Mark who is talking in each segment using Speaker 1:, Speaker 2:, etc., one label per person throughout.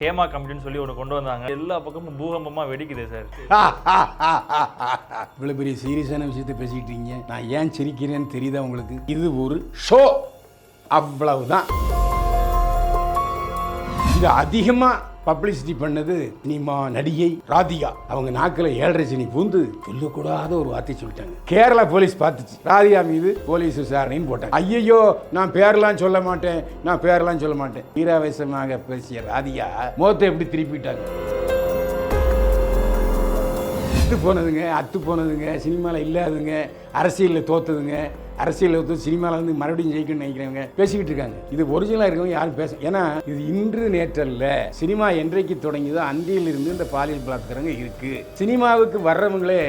Speaker 1: ஹேமா கமிட்டின்னு சொல்லி ஒன்று கொண்டு வந்தாங்க. எல்லா பக்கமும் பூகம்பமாக வெடிக்குது சார்.
Speaker 2: இவ்வளோ பெரிய சீரியஸான விஷயத்தை பேசிக்கிட்டு இருக்கீங்க. நான் ஏன் சிரிக்கிறேன்னு தெரியுதா உங்களுக்கு? இது ஒரு ஷோ, அவ்வளவுதான். இது அதிகமாக பப்ளிசிட்டி பண்ணது சினிமா நடிகை ராதிகா. அவங்க நாக்கில் 7.5 சனி பூந்து சொல்லக்கூடாத ஒரு வார்த்தை சொல்லிட்டாங்க. கேரளா போலீஸ் பார்த்துச்சு, ராதிகா மீது போலீஸ் விசாரணைன்னு போட்டாங்க. ஐயோ நான் பேரெல்லாம் சொல்ல மாட்டேன் வீராவேசமாக பேசிய ராதிகா முகத்தை எப்படி திருப்பிட்டாங்க. அத்து போனதுங்க சினிமாவில் இல்லாதுங்க, அரசியலில் தோத்ததுங்க, சினிமாவில் வந்து மறுபடியும் ஜெயிக்கணும்னு நினைக்கிறவங்க பேசிக்கிட்டு இருக்காங்க. இது ஒரிஜினலாக இருக்கவங்க யாரும் பேச, ஏன்னா இது இன்று நேற்றல்ல. சினிமா என்றைக்கு தொடங்கியதோ அன்றையிலிருந்து இந்த பாலியல் பலாத்காரங்க இருக்கு. சினிமாவுக்கு வர்றவங்களே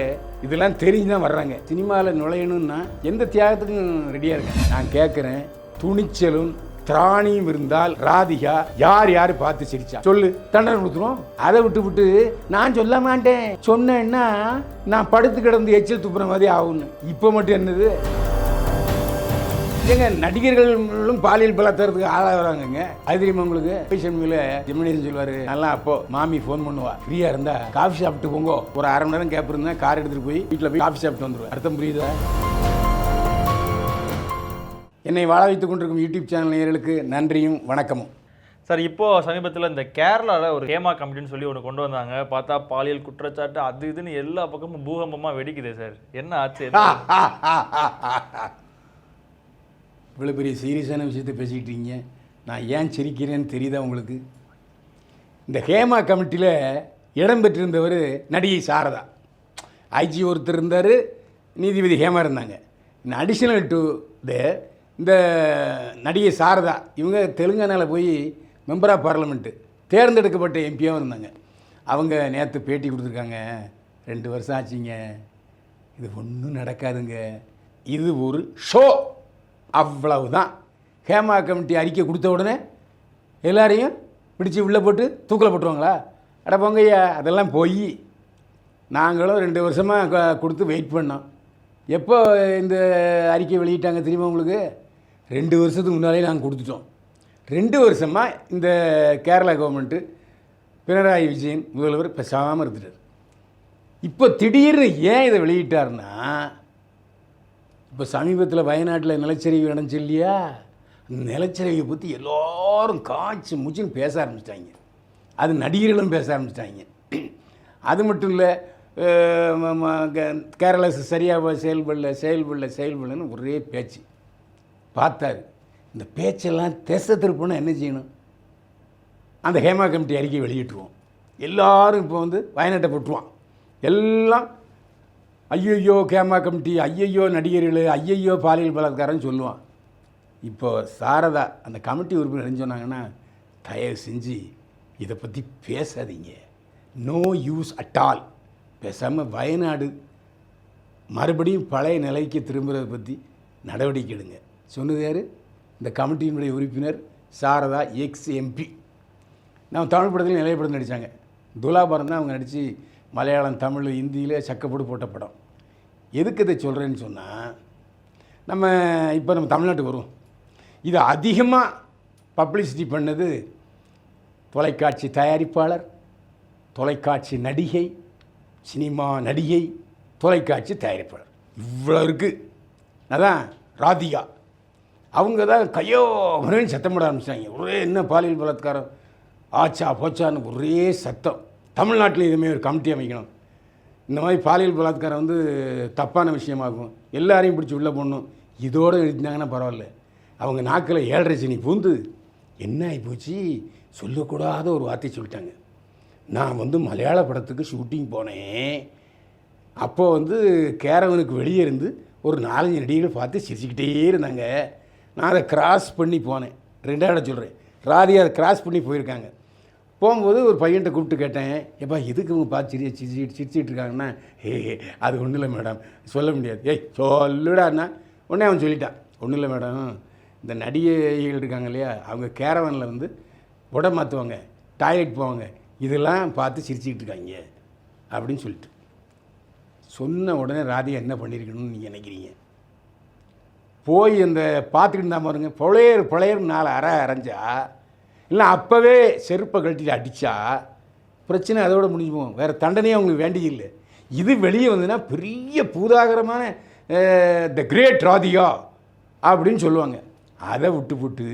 Speaker 2: இதெல்லாம் தெரிஞ்சு தான் வர்றாங்க. சினிமாவில் நுழையணும்னா எந்த தியாகத்துக்கும் ரெடியாக இருக்காங்க. நான் கேட்குறேன், துணிச்சலும் திராணியும் இருந்தால் ராதிகா யார் பார்த்து சிரிச்சா சொல்லு, தண்டனை கொடுத்துரும். அதை விட்டு நான் சொல்ல மாட்டேன், சொன்னேன்னா நான் படுத்து கிடந்து எச்சில் துப்புற மாதிரி ஆகும்னு. இப்போ மட்டும் என்னது ஏங்க, நடிகர்களும் பாலியல் பலாத்காரத்துக்கு ஆளாகிறாங்க. அது தெரியுமா உங்களுக்கு? பேஷன்மில் ஜெமினேஷன் சொல்லுவார், நல்லா அப்போ மாமி ஃபோன் பண்ணுவா, ஃப்ரீயாக இருந்தா காஃபி சாப்பிட்டு போங்க, ஒரு 1/2 மணி நேரம் கேப் இருந்தால் கார் எடுத்துகிட்டு போய் வீட்டில் போய் காஃபி சாப்பிட்டு வந்துடுவேன். அர்த்தம் புரியுதா? என்னை வாழ வைத்துக் கொண்டிருக்கும் யூடியூப் சேனல் நேயர்களுக்கு நன்றியும் வணக்கமும்.
Speaker 1: சார், இப்போது சமீபத்தில் இந்த கேரளாவில் ஒரு ஹேமா கமிட்டின்னு சொல்லி ஒன்று கொண்டு வந்தாங்க. பார்த்தா பாலியல் குற்றச்சாட்டு அது இதுன்னு எல்லா பக்கமும் பூகம்பமாக வெடிக்குது சார். என்ன ஆச்சு?
Speaker 2: இவ்வளோ பெரிய சீரியஸான விஷயத்தை பேசிக்கிட்டு இருக்கீங்க. நான் ஏன் சிரிக்கிறேன்னு தெரியுதா உங்களுக்கு? இந்த ஹேமா கமிட்டியில் இடம்பெற்றிருந்தவர் நடிகை சாரதா. ஐஜி ஒருத்தர் இருந்தார், நீதிபதி ஹேமா இருந்தாங்க. இந்த அடிஷ்னல் டு இந்த நடிகை சாரதா இவங்க தெலுங்கானாவில் போய் மெம்பர் ஆஃப் பார்லிமெண்ட்டு தேர்ந்தெடுக்கப்பட்ட எம்பியாகவும் இருந்தாங்க. அவங்க நேற்று பேட்டி கொடுத்துருக்காங்க. 2 வருஷம் ஆச்சுங்க, இது ஒன்றும் நடக்காதுங்க, இது ஒரு ஷோ, அவ்வளவுதான். ஹேமா கமிட்டி அறிக்கை கொடுத்த உடனே எல்லாரையும் பிடிச்சி உள்ளே போட்டு தூக்கில் போட்டுருவாங்களா? அட போங்கய்யா, அதெல்லாம் போய் நாங்களும் 2 வருஷமாக கொடுத்து வெயிட் பண்ணோம். எப்போ இந்த அறிக்கை வெளியிட்டாங்க தெரியுமா உங்களுக்கு? 2 வருஷத்துக்கு முன்னாலே நாங்கள் கொடுத்துட்டோம். 2 வருஷமாக இந்த கேரளா கவர்மெண்ட்டு பினராயி விஜயன் முதல்வர் பேசாமல் இருந்துட்டார். இப்போ திடீர்னு ஏன் இதை வெளியிட்டார்னா, இப்போ சமீபத்தில் வயநாட்டில் நிலச்சரிவு நடந்துச்சு இல்லையா? அந்த நிலச்சரிவை பற்றி எல்லோரும் காய்ச்சி முச்சின்னு பேச ஆரம்பிச்சிட்டாங்க. அது நடிகர்களும் பேச ஆரம்பிச்சிட்டாங்க. அது மட்டும் இல்லை, கேரளா சரியாக செயல்படலன்னு ஒரே பேச்சு. பார்த்தாரு, இந்த பேச்செல்லாம் திசை திருப்பணும், என்ன செய்யணும்? அந்த ஹேமா கமிட்டி அறிக்கை வெளியிட்டுருவோம். எல்லாரும் இப்போ வந்து வயநாட்டை போட்டுருவான். எல்லாம் ஐயையோ ஹேமா கமிட்டி, ஐயையோ நடிகர்கள், ஐயையோ பாலியல் பலாத்காரன்னு சொல்லுவான். இப்போ சாரதா அந்த கமிட்டி உறுப்பினர் என்ன சொன்னாங்கன்னா, தயவு செஞ்சு இதை பற்றி பேசாதீங்க, நோ யூஸ் அட் ஆல், பேசாமல் வயநாடு மறுபடியும் பழைய நிலைக்கு திரும்புறதை பற்றி நடவடிக்கை எடுங்க. சொன்னது யார்? இந்த கமிட்டியினுடைய உறுப்பினர் சாரதா, எக்ஸ் எம்பி. நம்ம தமிழ் படத்துலையும் நிறைய படம் நடித்தாங்க. துலாபாரம் தான் அவங்க நடித்து மலையாளம், தமிழ், ஹிந்தியில் சக்கப்போடு போட்ட படம். எதுக்கு இதை சொல்கிறேன்னு சொன்னால், இப்போ நம்ம தமிழ்நாட்டுக்கு வரும். இது அதிகமாக பப்ளிசிட்டி பண்ணது தொலைக்காட்சி தயாரிப்பாளர், தொலைக்காட்சி நடிகை, சினிமா நடிகை, தொலைக்காட்சி தயாரிப்பாளர், இவ்வளோ இருக்குது. அதான் ராதிகா. அவங்க தான் கையோ மறுபடியும் சத்தம் போட ஆரம்பிச்சிட்டாங்க. ஒரே என்ன பாலியல் பலாத்காரம் ஆச்சா போச்சான்னு ஒரே சத்தம். தமிழ்நாட்டில் இதுமாதிரி ஒரு கமிட்டி அமைக்கணும். இந்த மாதிரி பாலியல் பலாத்காரம் வந்து தப்பான விஷயமாகும், எல்லாரையும் பிடிச்சி உள்ளே போடணும். இதோடு எழுதினாங்கன்னா பரவாயில்ல. அவங்க நாக்கில் 7.5 சனி பூந்து என்ன ஆகிப்போச்சு, சொல்லக்கூடாத ஒரு வார்த்தை சொல்லிட்டாங்க. நான் வந்து மலையாள படத்துக்கு ஷூட்டிங் போனேன். அப்போது வந்து கேரவனுக்கு வெளியே இருந்து ஒரு 4-5 நடிகர்கள் பார்த்து சிரிச்சுக்கிட்டே இருந்தாங்க. நான் அதை கிராஸ் பண்ணி போனேன். 2ஆட சொல்கிறேன், ராதிகா அதை கிராஸ் பண்ணி போயிருக்காங்க. போகும்போது ஒரு பையன்கிட்ட கூப்பிட்டு கேட்டேன், எப்பா எதுக்கு இவங்க பார்த்து சிரிச்சிட்டு இருக்காங்கன்னா, அது ஒன்றும் இல்லை மேடம், சொல்ல முடியாது. சொல்லுடாண்ணா. உடனே அவன் சொல்லிட்டான், ஒன்றும் இல்லை மேடம், இந்த நடிகைகள் இருக்காங்க இல்லையா, அவங்க கேரவனில் வந்து உடை மாற்றுவாங்க, டாய்லெட் போவாங்க, இதெல்லாம் பார்த்து சிரிச்சுக்கிட்டு இருக்காங்க அப்படின்னு சொல்லிட்டு சொன்ன உடனே ராதிகா என்ன பண்ணியிருக்கணும்னு நீங்கள் நினைக்கிறீங்க? போய் அந்த பார்த்துக்கிட்டு தான் பாருங்க, பொழையர் 4 அரை அரைஞ்சா இல்லை அப்போவே செருப்பை கழட்டிட்டு அடித்தா பிரச்சனை அதோட முடிஞ்சு போகும், வேறு தண்டனையே அவங்களுக்கு வேண்டியதில்லை. இது வெளியே வந்ததுன்னா பெரிய பூதாகரமான த கிரேட் ராதிகா அப்படின்னு சொல்லுவாங்க. அதை விட்டு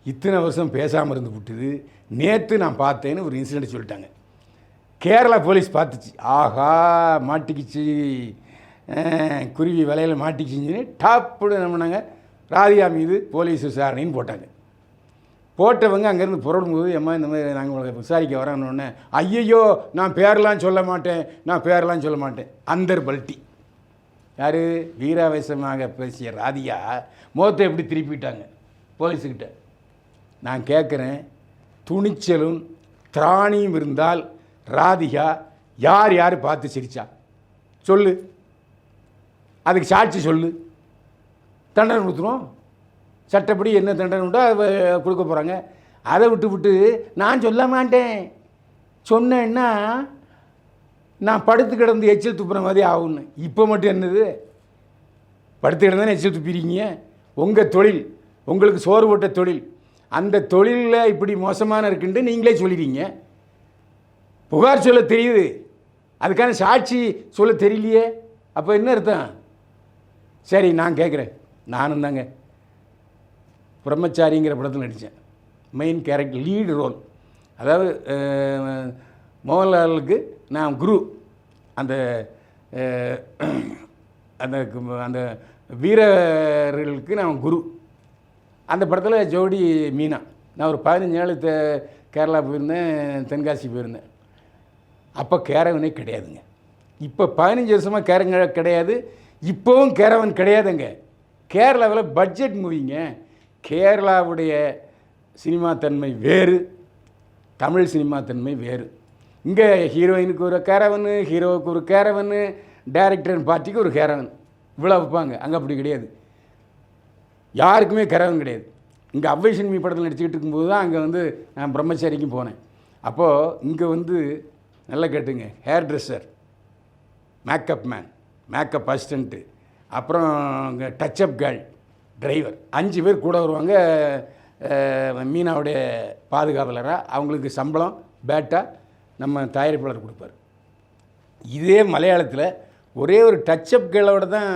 Speaker 2: இத்தனை வருஷம் பேசாமல் இருந்து விட்டுது. நேற்று நான் பார்த்தேன்னு ஒரு இன்சிடென்ட் சொல்லிட்டாங்க. கேரளா போலீஸ் பார்த்துச்சு, ஆஹா மாட்டிக்கிச்சு, குருவி வலையில் மாட்டிக்கிச்சின்னு டாப்புன்னு என்ன பண்ணாங்க, ராதிகா மீது போலீஸ் விசாரணைன்னு போட்டாங்க. போட்டவங்க அங்கேருந்து புறப்படும்போது எம்மா இந்த மாதிரி நாங்கள் உங்களை விசாரிக்க வரோன்னொன்னே, ஐயையோ நான் பேரெலாம் சொல்ல மாட்டேன் அந்தர் பல்ட்டி. யார்? வீராவேசமாக பேசிய ராதிகா முகத்தை எப்படி திருப்பிட்டாங்க போலீஸுக்கிட்ட. நான் கேட்குறேன், துணிச்சலும் திராணியும் இருந்தால் ராதிகா யார் பார்த்து சிரிச்சா சொல்லு, அதுக்கு சாட்சி சொல்லு, தண்டனை கொடுத்துருவோம். சட்டப்படி என்ன தண்டனை உண்டோ அதை கொடுக்க போகிறாங்க. அதை விட்டு நான் சொல்ல மாட்டேன் சொன்னேன்னா நான் படுத்து கிடந்து எச்சில் துப்புற மாதிரி ஆகும்னு. இப்போ மட்டும் என்னது, படுத்து கிடந்தானே எச்சில் துப்பிடுறீங்க. உங்கள் தொழில், உங்களுக்கு சோறு போட்ட தொழில், அந்த தொழிலில் இப்படி மோசமான இருக்குன்ட்டு நீங்களே சொல்லிடுறீங்க. புகார் சொல்ல தெரியுது, அதுக்கான சாட்சி சொல்ல தெரியலையே, அப்போ என்ன அர்த்தம்? சரி நான் கேட்குறேன், நானும் தாங்க பிரம்மச்சாரிங்கிற படத்தில் நடித்தேன், மெயின் கேரக்டர் லீடு ரோல். அதாவது மோகன்லாலுக்கு நான் குரு, அந்த அந்த அந்த வீரர்களுக்கு நான் குரு. அந்த படத்தில் ஜோடி மீனா. நான் ஒரு 15 நாள் கேரளா போயிருந்தேன், தென்காசி போயிருந்தேன். அப்போ கேரவனே கிடையாதுங்க. இப்போ 15 வருஷமாக கேரங்க கிடையாது, இப்போவும் கேரவன் கிடையாதுங்க. கேரளாவில் பட்ஜெட் மூவிங்க. கேரளாவுடைய சினிமா தன்மை வேறு, தமிழ் சினிமா தன்மை வேறு. இங்கே ஹீரோயினுக்கு ஒரு கேரவனு, ஹீரோவுக்கு ஒரு கேரவனு, டைரக்டர் பார்ட்டிக்கு ஒரு கேரவன், இவ்வளோ வைப்பாங்க. அங்கே அப்படி கிடையாது, யாருக்குமே கேரவன் கிடையாது. இங்கே அவ்வை சினிமி படத்தில் நடிச்சுக்கிட்டு இருக்கும்போது தான் அங்கே வந்து நான் பிரம்மச்சாரிக்கும் போனேன். அப்போது இங்கே வந்து நல்லா கேட்டுங்க, hair dresser, makeup man, makeup assistant, அப்புறம் இங்கே டச்சப் கேர்ள், டிரைவர், 5 பேர் கூட வருவாங்க. மீனாவுடைய பாதுகாவலராக அவங்களுக்கு சம்பளம் பேட்டா நம்ம தயாரிப்பாளர் கொடுப்பார். இதே மலையாளத்தில் ஒரே ஒரு டச்சப் கேர்ளோட தான்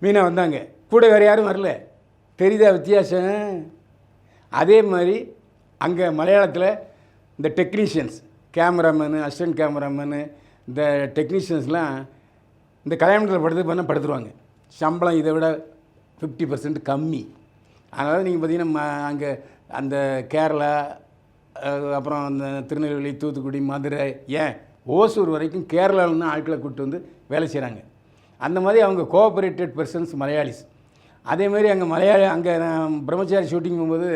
Speaker 2: மீனா வந்தாங்க, கூட வேறு யாரும் வரல. தெரியுதா வித்தியாசம்? அதே மாதிரி அங்கே மலையாளத்தில் இந்த டெக்னீஷியன்ஸ், கேமராமேனு, அசிஸ்டன்ட் கேமராமேனு, இந்த டெக்னீஷியன்ஸ்லாம் இந்த கல்யாணத்தில் படுத்துருவாங்க. சம்பளம் இதை விட 50% கம்மி. அதனால் நீங்கள் பார்த்தீங்கன்னா அங்கே அந்த கேரளா, அப்புறம் அந்த திருநெல்வேலி, தூத்துக்குடி, மதுரை, ஏன் ஓசூர் வரைக்கும் கேரளாவில் தான் ஆட்களை கூப்பிட்டு வந்து வேலை செய்கிறாங்க. அந்த மாதிரி அவங்க கோஆப்ரேட்டட் பர்சன்ஸ் மலையாளிஸ். அதேமாதிரி அங்கே பிரம்மச்சாரி ஷூட்டிங் போகும்போது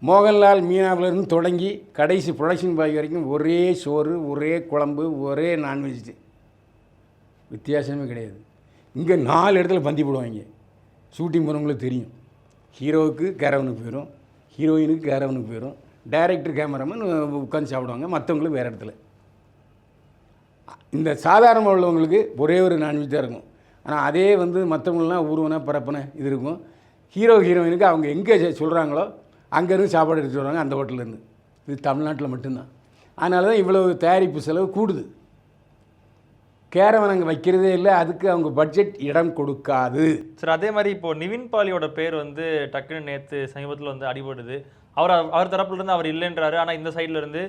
Speaker 2: மோகன்லால் மீனாவிலேருந்து தொடங்கி கடைசி ப்ரொடக்ஷன் பாய் வரைக்கும் ஒரே சோறு, ஒரே குழம்பு, ஒரே நான்வெஜ், வித்தியாசமே கிடையாது. இங்கே 4 இடத்துல பந்தி போடுவாங்க. ஷூட்டிங் போகிறவங்களுக்கு தெரியும், ஹீரோவுக்கு கேரவனுக்கு போயிடும், ஹீரோயினுக்கு கேரவனுக்கு போயிடும், டைரக்டர் கேமராமேன் உட்காந்து சாப்பிடுவாங்க, மற்றவங்களுக்கு வேறு இடத்துல. இந்த சாதாரணமாக உள்ளவங்களுக்கு ஒரே ஒரு நான்வெஜ் தான் இருக்கும். ஆனால் அதே வந்து மற்றவங்களாம் ஊர்வனை பரப்பனை இது இருக்கும். ஹீரோயினுக்கு அவங்க எங்கே சொல்கிறாங்களோ அங்கேருந்து சாப்பாடு எடுத்துகிட்டு வருவாங்க, அந்த ஹோட்டலேருந்து. இது தமிழ்நாட்டில் மட்டும்தான். அதனால தான் இவ்வளவு தயாரிப்பு செலவு கூடுது. கேரவன் அங்கே வைக்கிறதே இல்லை, அதுக்கு அவங்க பட்ஜெட் இடம் கொடுக்காது.
Speaker 1: சார் அதே மாதிரி இப்போது நிவின் பாலியோட பேர் வந்து டக்குன்னு நேற்று சமீபத்தில் வந்து அடிபடுது. அவர் தரப்புலேருந்து அவர் இல்லைன்றாரு, ஆனால் இந்த சைட்லேருந்து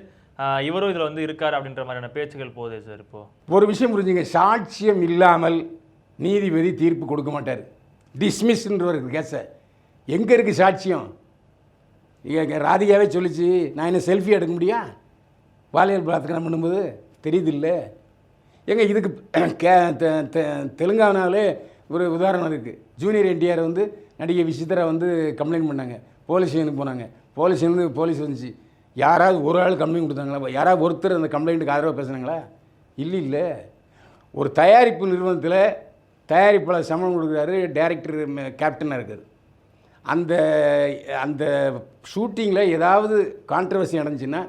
Speaker 1: இவரும் இதில் வந்து இருக்கார் அப்படின்ற மாதிரியான பேச்சுகள் போகுது சார். இப்போது ஒரு
Speaker 2: விஷயம் புரிஞ்சுங்க, சாட்சியம் இல்லாமல் நீதிபதி தீர்ப்பு கொடுக்க மாட்டார். டிஸ்மிஸ்ன்ற ஒரு கேஸை எங்கே இருக்குது சாட்சியம்? ராதிகாவே சொல்லிச்சு, நான் என்ன செல்ஃபி எடுக்க முடியா பாலியல் பலாத்காரம் பண்ணும்போது? தெரியுது இல்லை எங்க? இதுக்கு தெலுங்கானாவிலே ஒரு உதாரணம் இருக்குது. ஜூனியர் என்டிஆர் வந்து நடிகை விசித்ரா வந்து கம்ப்ளைண்ட் பண்ணாங்க, போலீஸ் ஸ்டேஷனுக்கு போனாங்க. போலீஸ் வந்துச்சு, யாராவது ஒரு ஆள் கம்ப்ளைண்ட் கொடுத்தாங்களா? யாராவது ஒருத்தர் அந்த கம்ப்ளைண்ட்டுக்கு ஆதரவாக பேசுனாங்களா? இல்லை. ஒரு தயாரிப்பு நிறுவனத்தில் தயாரிப்பாளர் சம்பளம் கொடுக்குறாரு, டைரக்டர் கேப்டனாக இருக்கார். அந்த ஷூட்டிங்கில் ஏதாவது கான்ட்ரவர்சி நடந்துச்சுன்னா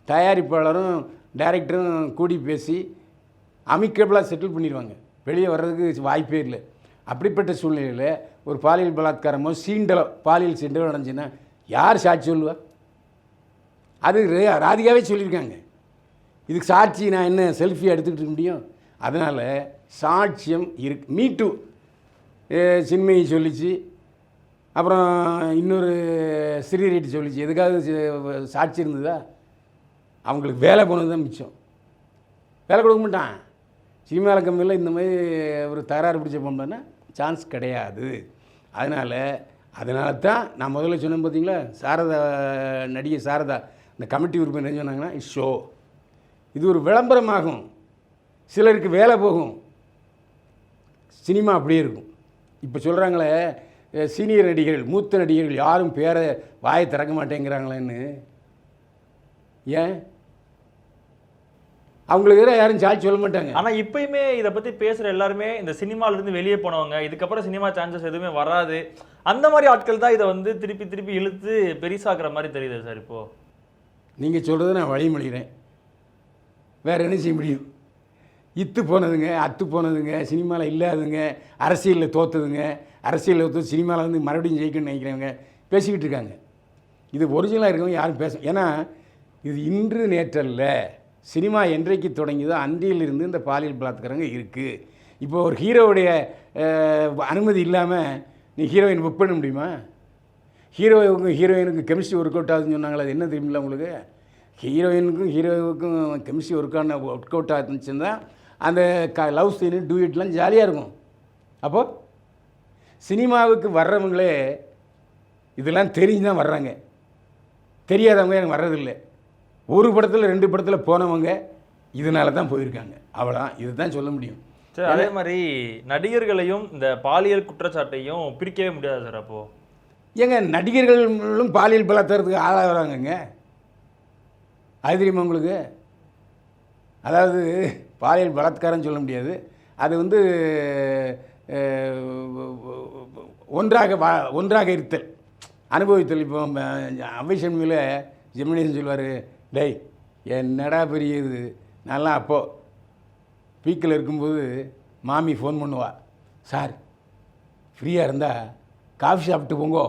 Speaker 2: தயாரிப்பாளரும் டைரக்டரும் கூடி பேசி அமிக்கபிளாக செட்டில் பண்ணிடுவாங்க, வெளியே வர்றதுக்கு வாய்ப்பே இல்லை. அப்படிப்பட்ட சூழ்நிலையில் ஒரு பாலியல் பலாத்காரமோ பாலியல் சீண்டலோ நடந்துச்சுன்னா யார் சாட்சி சொல்லுவா? அது ராதிகாவே சொல்லியிருக்காங்க. இதுக்கு சாட்சி நான் என்ன செல்ஃபி எடுத்துக்கிட்டு இருக்க முடியும்? அதனால் சாட்சியம் இருக்கு. மீட்டு சின்மையை சொல்லிச்சு, அப்புறம் இன்னொரு ஸ்ரீரெட்டி சொல்லிச்சு. எதுக்காவது சாட்சி இருந்ததா? அவங்களுக்கு வேலை போனது தான் மிச்சம். வேலை கொடுக்க மாட்டான். சினிமா கம்பெனியில் இந்த மாதிரி ஒரு தகராறு பிடிச்ச போனோம்னா சான்ஸ் கிடையாது. அதனால தான் நான் முதல்ல சொன்னேன் பார்த்தீங்களா, சாரதா நடிகை சாரதா இந்த கமிட்டி உறுப்பினர் என்ன சொன்னாங்கன்னா, ஷோ இது ஒரு விளம்பரமாகும், சிலருக்கு வேலை போகும், சினிமா அப்படியே இருக்கும். இப்போ சொல்கிறாங்களே சீனியர் நடிகர்கள், மூத்த நடிகர்கள் யாரும் பேரை வாயை திறக்க மாட்டேங்கிறாங்களேன்னு. ஏன்? அவங்களுக்கு எதிராக யாரும் சாட்சி சொல்ல மாட்டாங்க.
Speaker 1: ஆனால் இப்பயுமே இதை பற்றி பேசுகிற எல்லாருமே இந்த சினிமாவிலேருந்து வெளியே போனவங்க, இதுக்கப்புறம் சினிமா சான்சஸ் எதுவுமே வராது, அந்த மாதிரி ஆட்கள் தான் இதை வந்து திருப்பி திருப்பி இழுத்து பெருசாக்குற மாதிரி தெரியுது சார். இப்போது
Speaker 2: நீங்கள் சொல்கிறத நான் வழிமொழிகிறேன், வேறு என்ன செய்ய முடியும்? இத்து போனதுங்க, அத்து போனதுங்க, சினிமாவில் இல்லாதுங்க, அரசியலில் தோற்றுதுங்க, அரசியலில் தோற்று சினிமாவில் வந்து மறுபடியும் ஜெயிக்கணும்னு நினைக்கிறவங்க பேசிக்கிட்டு இருக்காங்க. இது ஒரிஜினலாக இருக்கவங்க யாரும் பேச, ஏன்னா இது இன்று நேற்றல்ல. சினிமா என்றைக்கு தொடங்கியதோ அன்றியிலிருந்து இந்த பாலியல் பலாத்காரங்க இருக்குது. இப்போ ஒரு ஹீரோவுடைய அனுமதி இல்லாமல் நீ ஹீரோயின் புக் பண்ண முடியுமா? ஹீரோயினுக்கு கெமிஸ்ட்ரி ஒர்க் அவுட் ஆகுதுன்னு சொன்னாங்களா? அது என்ன தெரியுமில்ல உங்களுக்கு? ஹீரோவுக்கும் கெமிஸ்ட்ரி ஒர்க் அவுட் ஆகுதுன்னு தான் அந்த லவ் சீனு டூயட்லாம் ஜாலியாக இருக்கும். அப்போது சினிமாவுக்கு வர்றவங்களே இதெல்லாம் தெரிஞ்சு தான் வர்றாங்க, தெரியாதவங்க எனக்கு வர்றதில்லை. ஒரு படத்தில் 2 படத்தில் போனவங்க இதனால தான் போயிருக்காங்க. அவ்வளோதான், இது தான் சொல்ல முடியும்.
Speaker 1: சார் அதே மாதிரி நடிகர்களையும் இந்த பாலியல் குற்றச்சாட்டையும் பிரிக்கவே முடியாது சார். அப்போது
Speaker 2: ஏங்க நடிகர்களும் பாலியல் பலாத்காரத்துக்கு ஆளாகிறாங்கங்க, அது தெரியுமா உங்களுக்கு? அதாவது பாலியல் பலாத்காரம் சொல்ல முடியாது, அது வந்து ஒன்றாக இருத்தல், அனுபவித்தல். இப்போ அவ்வை சண்முகில் ஜெமினேசன் சொல்லுவார், டேய் என்னடா பெரிய இது, நல்லா அப்போது பீக்கில் இருக்கும்போது மாமி ஃபோன் பண்ணுவா, சார் ஃப்ரீயாக இருந்தால் காஃபி சாப்பிட்டு போங்கோ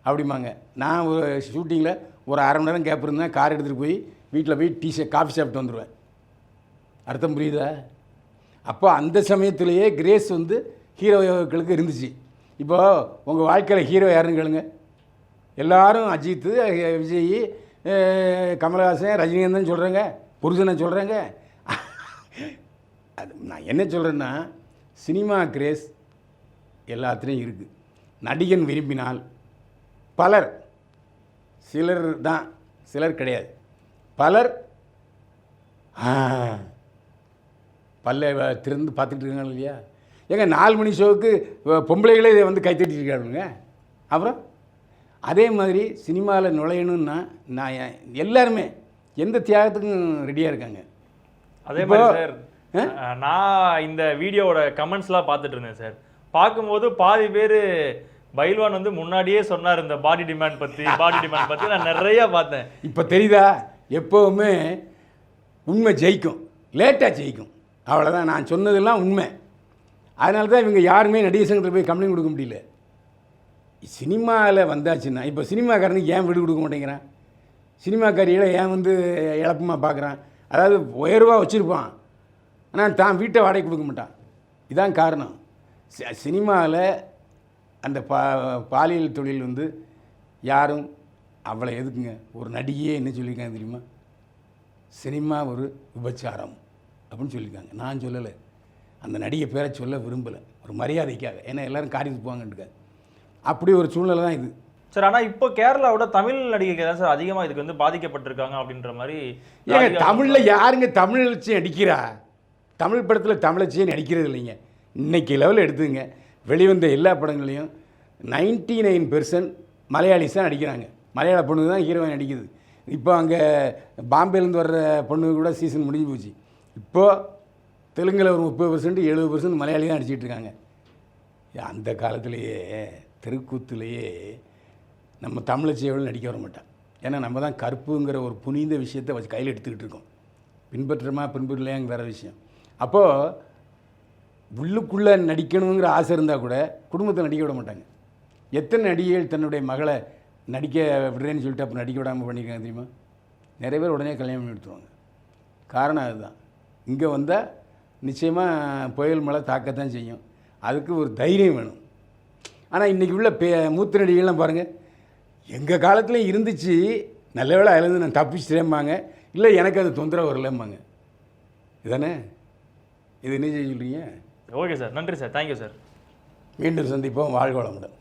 Speaker 2: அப்படிம்பாங்க. நான் ஒரு ஷூட்டிங்கில் ஒரு 1/2 மணி நேரம் கேப் இருந்தேன், கார் எடுத்துகிட்டு போய் வீட்டில் போய் காஃபி சாப்பிட்டு வந்துடுவேன். அர்த்தம் புரியுதா? அப்போ அந்த சமயத்திலேயே கிரேஸ் வந்து ஹீரோக்களுக்கு இருந்துச்சு. இப்போது உங்கள் வாழ்க்கையில் ஹீரோ யாருன்னு கேளுங்க, எல்லோரும் அஜித்து, விஜய், கமலஹாசன், ரஜினிகாந்தன் சொல்கிறாங்க, புருஷனை சொல்கிறாங்க. அது நான் என்ன சொல்கிறேன்னா, சினிமா கிரேஸ் எல்லாத்துலேயும் இருக்குது. நடிகன் விரும்பினால் பலர், சிலர் தான், சிலர் கிடையாது, பலர் பல்ல திறந்து பார்த்துக்கிட்டு இருக்காங்க இல்லையா? ஏங்க 4 மணி ஷோவுக்கு பொம்பளைகளே இதை வந்து கைத்தட்டிட்டு இருக்காங்க. அப்புறம் அதே மாதிரி சினிமாவில் நுழையணுன்னா நான் எல்லாருமே எந்த தியாகத்துக்கும் ரெடியாக இருக்காங்க.
Speaker 1: அதே மாதிரி சார் நான் இந்த வீடியோவோட கமெண்ட்ஸ்லாம் பார்த்துட்டு இருந்தேன் சார். பார்க்கும்போது பாதி பேர் பைல்வான் வந்து முன்னாடியே சொன்னார் இந்த பாடி டிமாண்ட் பற்றி நான் நிறைய பார்த்தேன்.
Speaker 2: இப்போ தெரியுதா? எப்போவுமே உண்மை ஜெயிக்கும், லேட்டாக ஜெயிக்கும், அவ்வளோதான். நான் சொன்னதெல்லாம் உண்மை. அதனால தான் இவங்க யாருமே நடிகர் சங்கத்தில் போய் கம்ப்ளைண்ட் கொடுக்க முடியல. சினிமாவில் வந்தாச்சுன்னா, இப்போ சினிமாக்காரனுக்கு ஏன் வீடு கொடுக்க மாட்டேங்கிறான்? சினிமாக்காரிகளை ஏன் வந்து இழப்பமாக பார்க்குறான்? அதாவது உயர்வாக வச்சுருப்பான், ஆனால் தான் வீட்டை வாடகை கொடுக்க மாட்டான். இதான் காரணம். சினிமாவில் அந்த பாலியல் தொழில் வந்து யாரும் அவ்வளோ எதுக்குங்க. ஒரு நடிகையே என்ன சொல்லியிருக்காங்க தெரியுமா? சினிமா ஒரு விபச்சாரம் அப்படின்னு சொல்லியிருக்காங்க. நான் சொல்லலை, அந்த நடிகை பேரை சொல்ல விரும்பலை, ஒரு மரியாதைக்காக. ஏன்னா எல்லோரும் காரியத்துக்கு போவாங்கன்ட்டு. அப்படி ஒரு சூழ்நிலை தான் இது
Speaker 1: சார். ஆனால் இப்போ கேரளாவோட தமிழ் நடிகைகள் தான் சார் அதிகமாக இதுக்கு வந்து பாதிக்கப்பட்டிருக்காங்க அப்படின்ற மாதிரி.
Speaker 2: ஏங்க தமிழில் யாருங்க தமிழச்சி நடிக்கிறா? தமிழ் படத்தில் தமிழச்சியே நடிக்கிறது இல்லைங்க. இன்றைக்கி லெவலில் எடுத்துங்க, வெளிவந்த எல்லா படங்களையும் 99% மலையாளிஸ் தான் நடிக்கிறாங்க. மலையாள பொண்ணு தான் ஹீரோயின் நடிக்குது. இப்போ அங்கே பாம்பேலேருந்து வர்ற பொண்ணு கூட சீசன் முடிஞ்சு போச்சு. இப்போது தெலுங்கில் ஒரு 30%, 70% மலையாளி தான் நடிச்சிட்டு இருக்காங்க. அந்த காலத்திலேயே தெருக்கூத்துலேயே நம்ம தமிழச்சியவள் நடிக்க வர மாட்டான். ஏன்னா நம்ம தான் கற்புங்கிற ஒரு புனித விஷயத்தை வச்சு கையில் எடுத்துக்கிட்டு இருக்கோம். பின்பற்றுமா பின்பற்றலையாங்க வேறு விஷயம். அப்போது உள்ளுக்குள்ளே நடிக்கணுங்கிற ஆசை இருந்தால் கூட குடும்பத்தை நடிக்க விட மாட்டாங்க. எத்தனை நடிகைகள் தன்னுடைய மகளை நடிக்க விடுறேன்னு சொல்லிட்டு அப்போ நடிக்க விடாமல் பண்ணியிருக்காங்க தெரியுமா? நிறைய பேர் உடனே கல்யாணம் பண்ணி எடுத்துருவாங்க. காரணம் அதுதான். இங்கே வந்தால் நிச்சயமாக புயல் மழை தாக்கத்தான் செய்யும். அதுக்கு ஒரு தைரியம் வேணும். ஆனால் இன்றைக்கி உள்ள மூத்த நடிகைகள்லாம் பாருங்கள், எங்கள் காலத்தில் இருந்துச்சு, நல்ல வேளை அதுலேருந்து நான் தப்பிச்சிட்டேம்பாங்க, இல்லை எனக்கு அது தொந்தரவு வரலம்பாங்க. இதானே இது என்ன செய்ய சொல்கிறீங்க?
Speaker 1: ஓகே சார், நன்றி சார், தேங்க்யூ சார்.
Speaker 2: மீண்டும் சந்திப்போம். வாழ்க வளமுடன்.